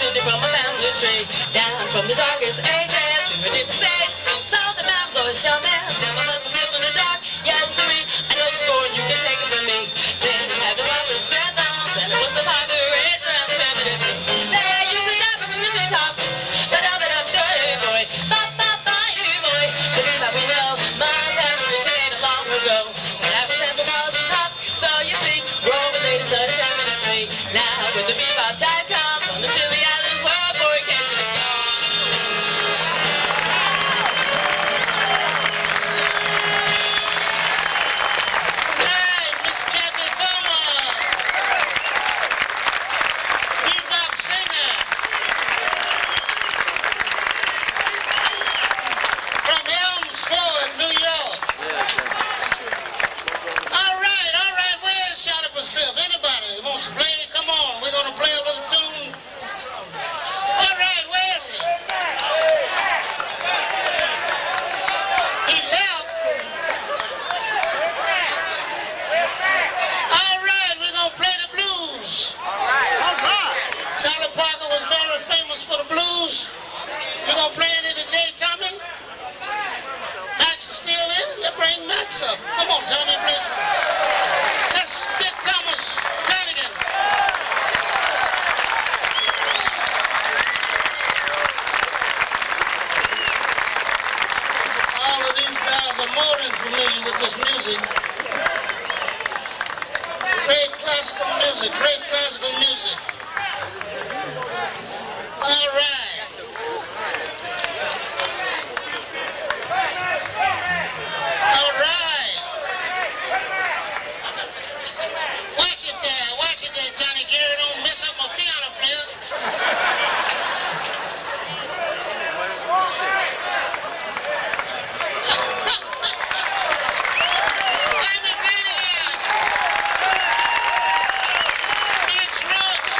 F: descended from a family tree. Down from the darkest ages, primitive states. So the moms always show me. Some of us are still in the dark. Yes, sirree. I know the score and you can take it from me. Then you had the lovely spread thorns, and it was the popular rage around the primitive. They used to jump from the treetop. Ba-da-ba-dum, dirty boy. Ba-ba-ba, you boy. The thing that we know must have originated long ago. So that was anthropology talk. So you see, we're all related so determinately. Now when the bebop time comes on the silly islands, world for it came to the sky.
D: Right, Miss Kathy Farmer, bebop singer from Elms Ford, New York. All right, where's Charlie Brazil? Anybody wants to play? Come on, we're gonna play a little tune. All right, where is he? He left. All right, we're gonna play the blues. All right. Charlie Parker was very famous for the blues. You gonna play it today, Tommy? Max is still in? Yeah, bring Max up. Come on, Tommy, please. Let's get Thomas Flanagan. All of these guys are more than familiar with this music. Great classical music, great classical music. All right. All right. Watch it there, Johnny Gary. Don't mess up my piano player. Tammy Flanagan. It's Roach.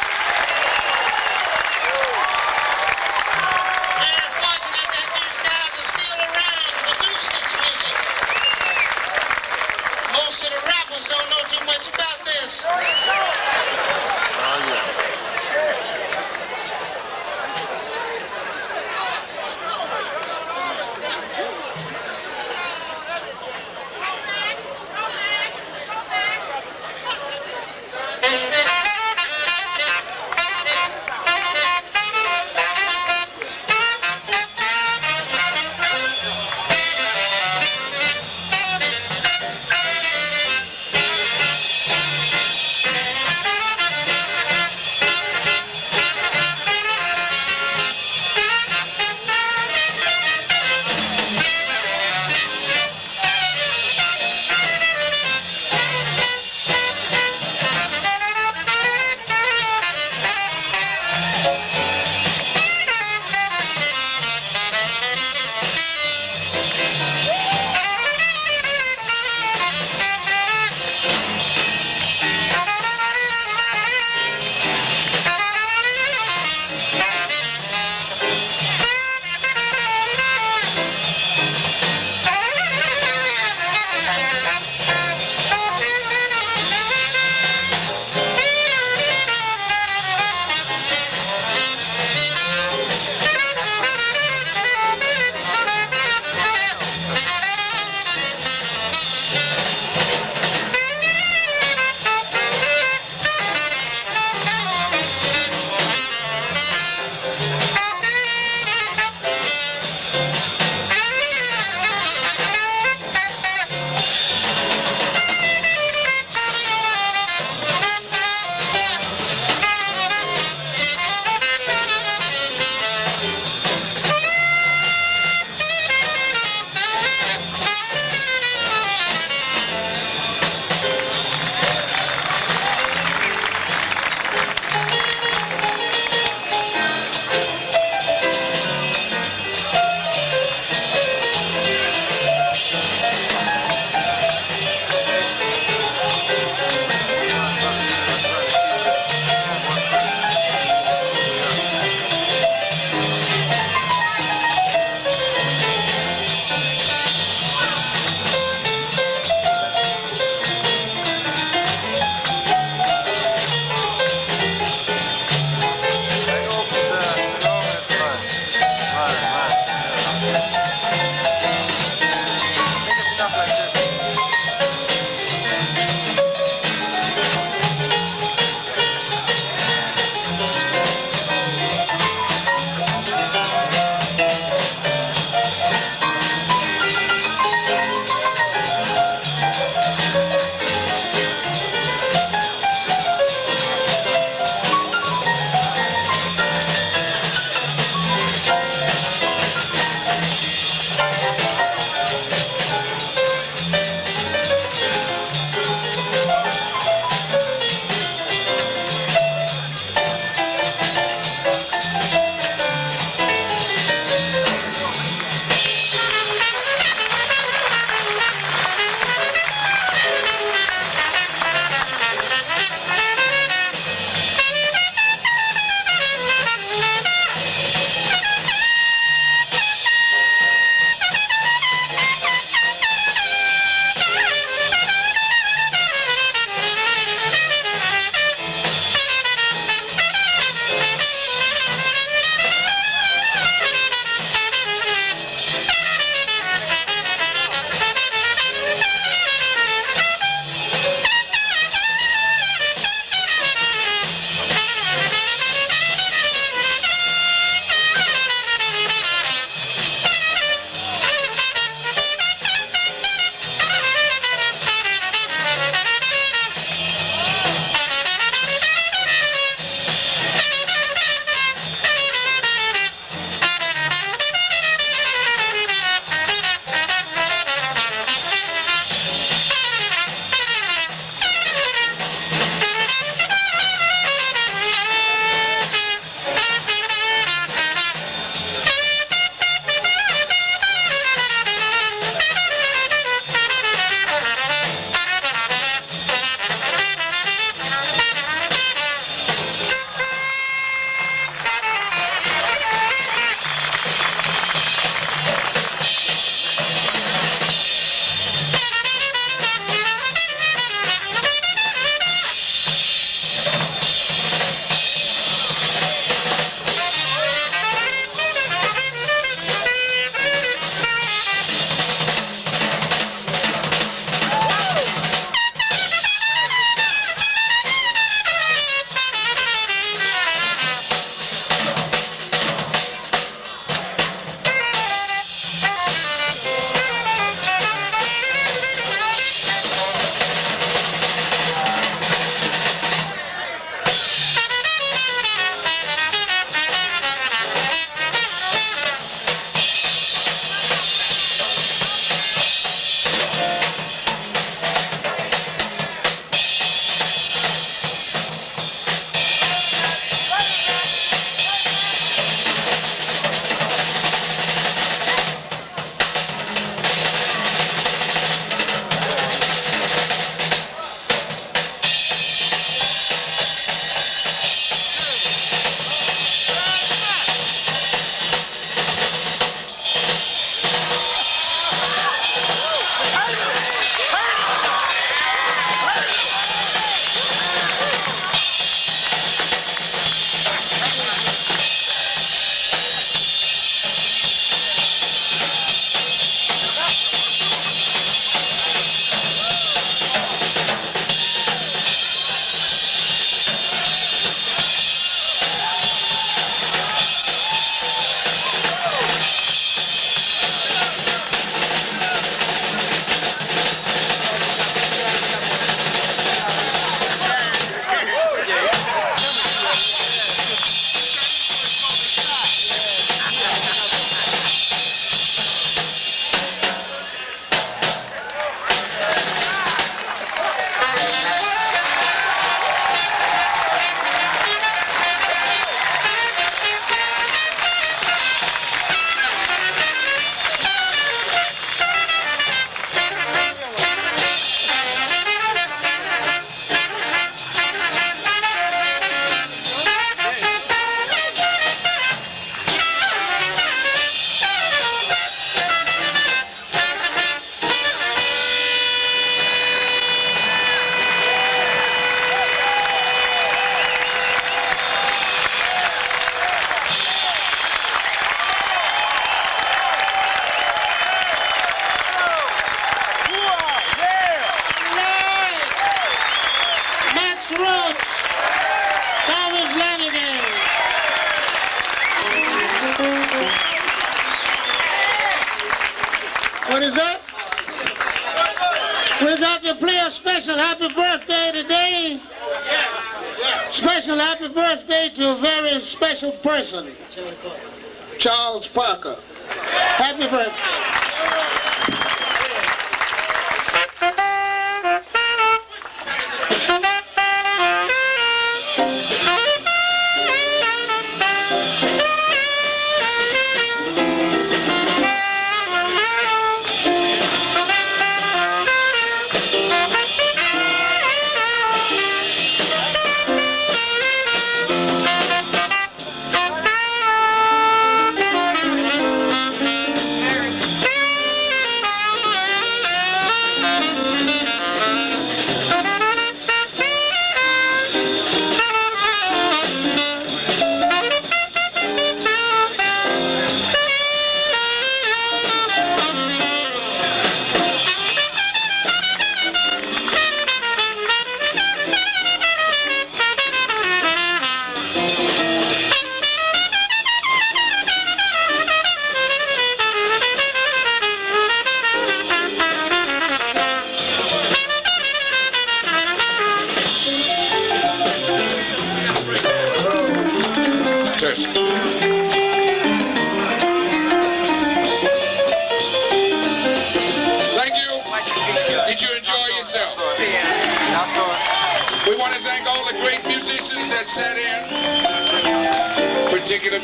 D: What is that? We got to play a special happy birthday today. Special happy birthday to a very special person, Charles Parker. Happy birthday.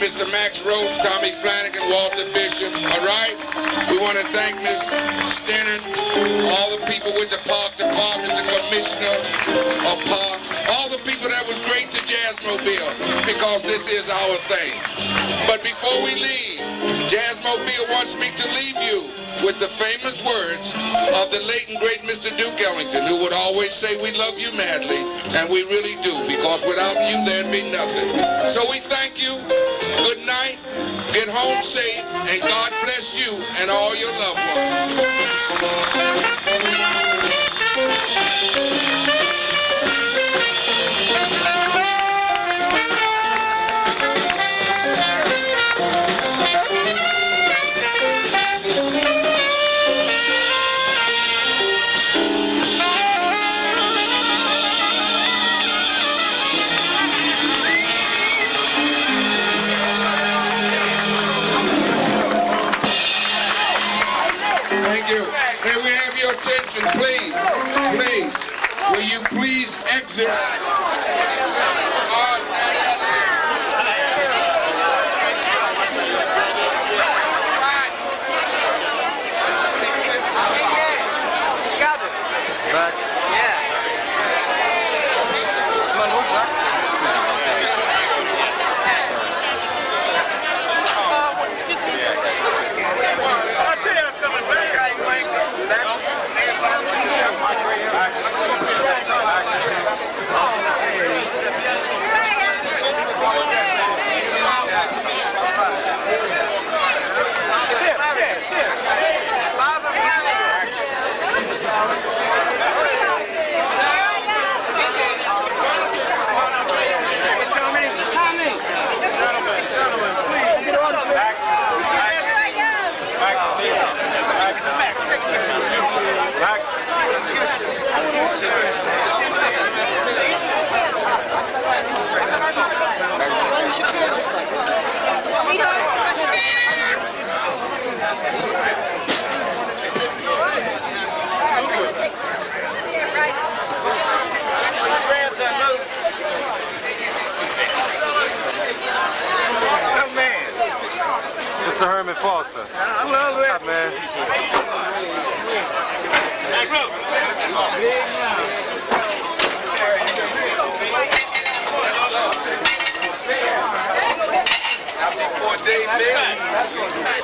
G: Mr. Max Roach, Tommy Flanagan, Walter Bishop, all right? We want to thank Miss Stennett, all the people with the park department, the commissioner of parks, all the people that was great to JAZZMOBILE, because this is our thing. But before we leave, JAZZMOBILE wants me to leave you with the famous words of the late and great Mr. Duke Ellington, who would always say, we love you madly, and we really do, because without you, there'd be nothing. So we thank you. Good night, get home safe, and God bless you and all your loved ones. May we have your attention, please, please. Will you please exit?
H: Mr. Herman Foster. I love that, man.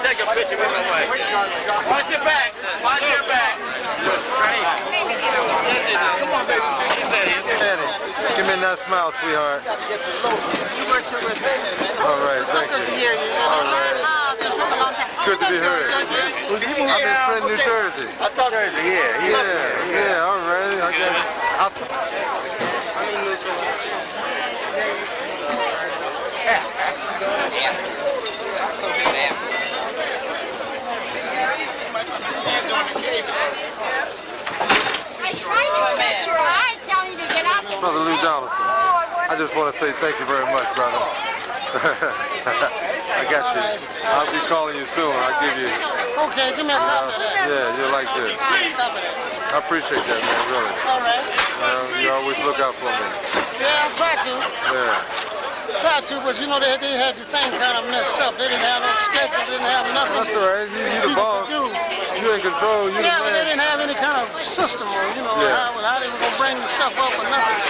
I: Take a picture with my wife. Watch your back. Watch your back. Come on, baby.
H: Give me that smile, sweetheart. All right, thank you. All right. It's good to be heard. I'm in Trenton, New Jersey.
I: Jersey,
H: Yeah, all right. I got it. just want to say thank you very much, brother. I got you. I'll be calling you soon. I'll give you.
D: Okay, give me a copy of that.
H: Yeah, you'll like this. I appreciate that, man, really.
D: All right.
H: You always look out for me.
D: Yeah, I'll try to.
H: Yeah.
D: Try to, but you know they had the thing kind of messed up. They didn't have no schedule, didn't have nothing.
H: That's all right. You the boss. You in control. You
D: yeah,
H: the
D: but
H: man.
D: they didn't have any kind of system or, you know, how they were going to bring the stuff up or nothing.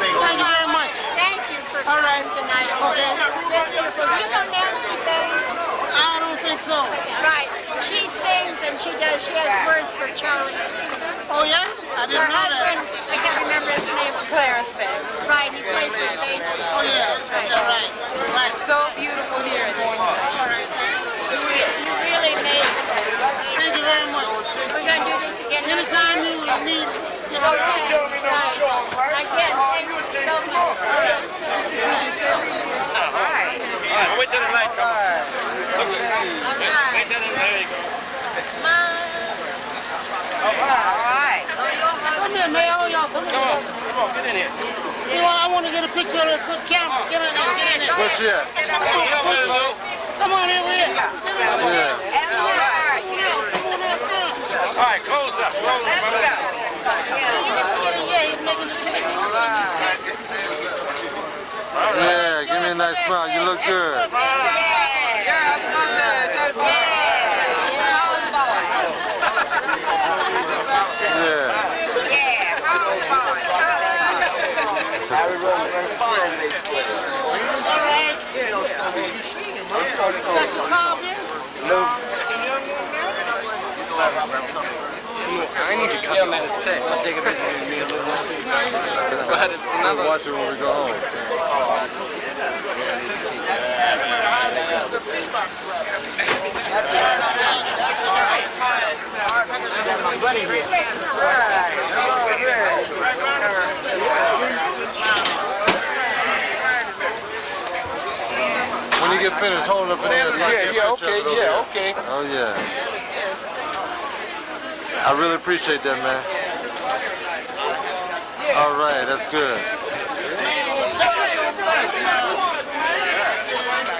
D: Thank you very much.
J: Thank you for coming tonight.
D: Okay.
J: That's beautiful. Do you know Nancy Bates?
D: I don't think so.
J: Right. She sings and she has words for Charlie's too.
D: Oh, yeah? I didn't know that.
J: I can't remember his name. Clarence Bates. Right, he plays with bass.
D: Oh, yeah. Right. Right.
K: So beautiful here.
J: All right. You really made it.
D: Thank you very much.
J: We're going to do this again.
D: Anytime you need, you know.
J: Again, thank you so much.
I: Wait till the light comes on. Wait till the light goes.
K: All right.
D: Come here, man. Oh, y'all. Come
I: on, get in here.
D: You know, I want to get a picture of this camera. Get in there.
H: Where's she at?
D: Come on here, Will.
H: Yeah.
I: All right, close up. Let's go.
D: Yeah, he's making the picture.
H: Yeah, give me a nice smile. You look good.
L: I need to cut him at his tape. I'll take a picture of me a little bit. But it's another.
H: We'll watch it when we go home. When you get finished, hold it up in the air. So
E: Okay.
H: Oh, yeah. I really appreciate that, man. All right, that's good.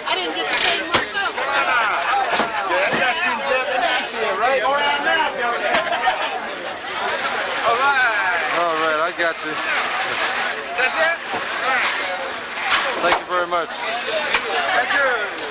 D: I didn't get to say myself.
H: All right, I got you.
I: That's it?
H: Thank you very much.
I: Thank you.